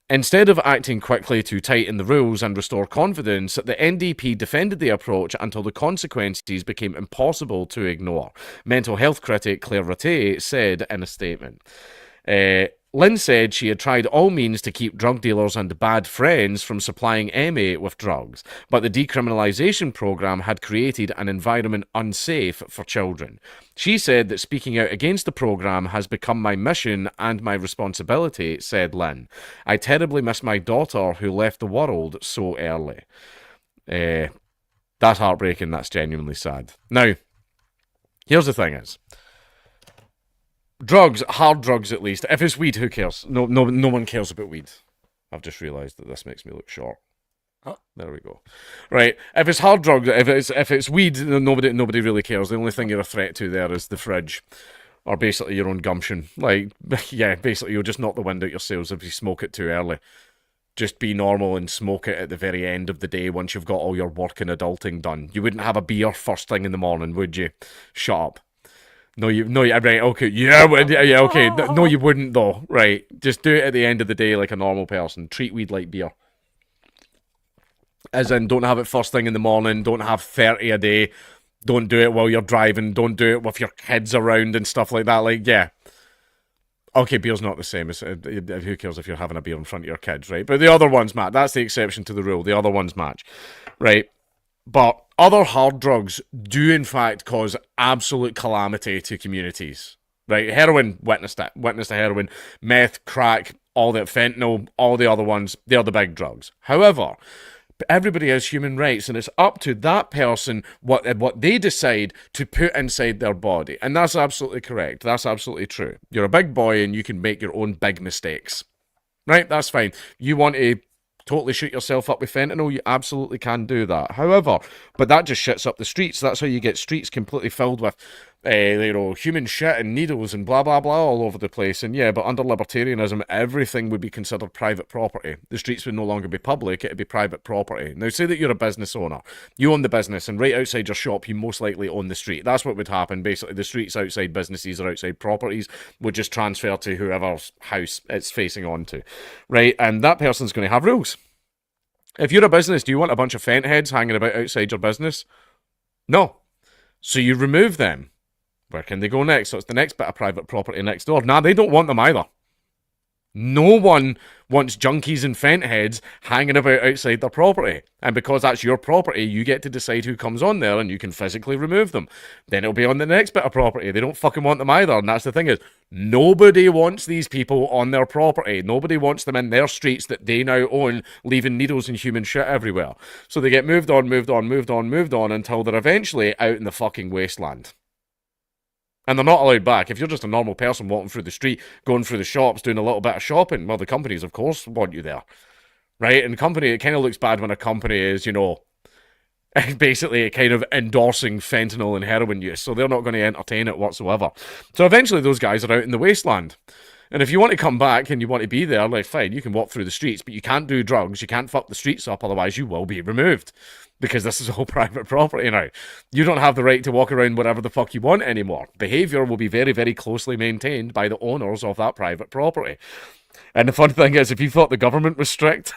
Instead of acting quickly to tighten the rules and restore confidence, the NDP defended the approach until the consequences became impossible to ignore. Mental health critic Claire Rattay said in a statement. Lynn said she had tried all means to keep drug dealers and bad friends from supplying Emmy with drugs, but the decriminalisation programme had created an environment unsafe for children. She said that speaking out against the programme has become my mission and my responsibility, said Lynn. I terribly miss my daughter who left the world so early. That's heartbreaking, that's genuinely sad. Now, here's the thing is, drugs, hard drugs at least. If it's weed, who cares? No one cares about weed. I've just realised that this makes me look short. Huh? There we go. Right. If it's hard drugs, if it's weed, nobody really cares. The only thing you're a threat to there is the fridge. or basically your own gumption. Like, yeah, basically you'll just knock the wind out your sails if you smoke it too early. Just be normal and smoke it at the very end of the day once you've got all your work and adulting done. You wouldn't have a beer first thing in the morning, would you? Shut up. No, right, okay, yeah, okay. No, you wouldn't though, right? Just do it at the end of the day like a normal person. Treat weed like beer. As in, don't have it first thing in the morning. Don't have 30 a day. Don't do it while you're driving. Don't do it with your kids around and stuff like that. Like, yeah. Okay, beer's not the same. Who cares if you're having a beer in front of your kids, right? But the other ones match. That's the exception to the rule. The other ones match, right? But other hard drugs do, in fact, cause absolute calamity to communities, right? Heroin, witnessed it. Witnessed the heroin. Meth, crack, all that, fentanyl, all the other ones, they're the big drugs. However, everybody has human rights, and it's up to that person what they decide to put inside their body. And that's absolutely correct. That's absolutely true. You're a big boy and you can make your own big mistakes. Right? That's fine. You want to totally shoot yourself up with fentanyl, you absolutely can do that. However, but that just shits up the streets. That's how you get streets completely filled with human shit and needles and blah blah blah all over the place. And yeah, but under libertarianism, everything would be considered private property. The streets would no longer be public, it'd be private property. Now say that you're a business owner, you own the business, and right outside your shop you most likely own the street. That's what would happen. Basically the streets outside businesses or outside properties would just transfer to whoever's house it's facing onto, right? And that person's going to have rules. If you're a business, do you want a bunch of fent heads hanging about outside your business? No. So you remove them. Where can they go next? So it's the next bit of private property next door. Nah, they don't want them either. No one wants junkies and fent heads hanging about outside their property. And because that's your property, you get to decide who comes on there and you can physically remove them. Then it'll be on the next bit of property. They don't fucking want them either. And that's the thing is, nobody wants these people on their property. Nobody wants them in their streets that they now own, leaving needles and human shit everywhere. So they get moved on until they're eventually out in the fucking wasteland. And they're not allowed back. If you're just a normal person walking through the street, going through the shops, doing a little bit of shopping, well, the companies, of course, want you there. Right? And company, it kind of looks bad when a company is, basically kind of endorsing fentanyl and heroin use. So they're not going to entertain it whatsoever. So eventually those guys are out in the wasteland. And if you want to come back and you want to be there, like, fine, you can walk through the streets, but you can't do drugs, you can't fuck the streets up, otherwise you will be removed. Because this is all private property now. You don't have the right to walk around whatever the fuck you want anymore. Behaviour will be very, very closely maintained by the owners of that private property. And the fun thing is, if you thought the government was strict...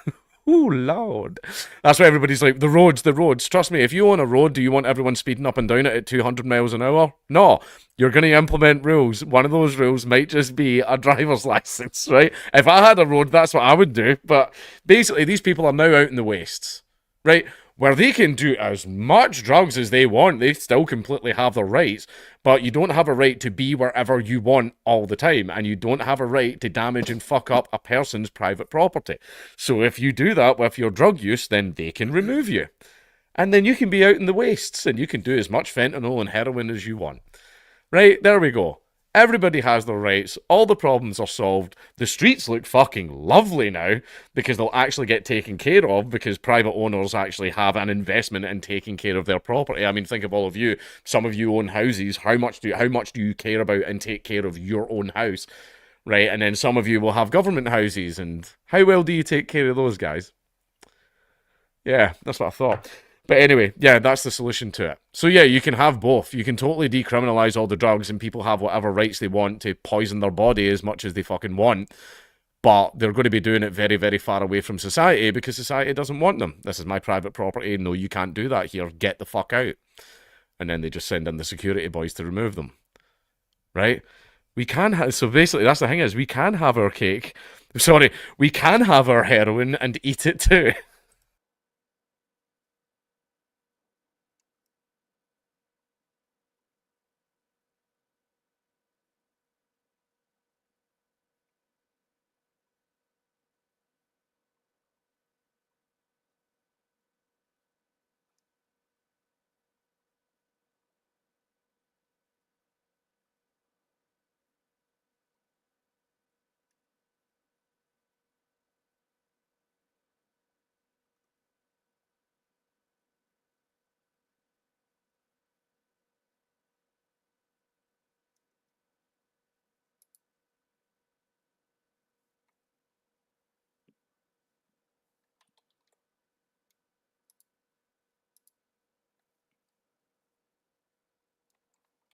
Oh, Lord. That's why everybody's like, the roads. Trust me, if you own a road, do you want everyone speeding up and down it at 200 miles an hour? No. You're going to implement rules. One of those rules might just be a driver's license, right? If I had a road, that's what I would do. But basically, these people are now out in the wastes, right? Where they can do as much drugs as they want. They still completely have their rights, but you don't have a right to be wherever you want all the time, and you don't have a right to damage and fuck up a person's private property. So if you do that with your drug use, then they can remove you. And then you can be out in the wastes, and you can do as much fentanyl and heroin as you want. Right, there we go. Everybody has their rights, all the problems are solved, the streets look fucking lovely now, because they'll actually get taken care of, because private owners actually have an investment in taking care of their property. I mean, think of all of you, some of you own houses, how much do you care about and take care of your own house, right? And then some of you will have government houses, and how well do you take care of those guys? Yeah, that's what I thought. But anyway, yeah, that's the solution to it. So yeah, you can have both. You can totally decriminalize all the drugs and people have whatever rights they want to poison their body as much as they fucking want. But they're going to be doing it very, very far away from society because society doesn't want them. This is my private property. No, you can't do that here. Get the fuck out. And then they just send in the security boys to remove them. Right? We can have... So basically, that's the thing is, we can have our cake... Sorry, we can have our heroin and eat it too.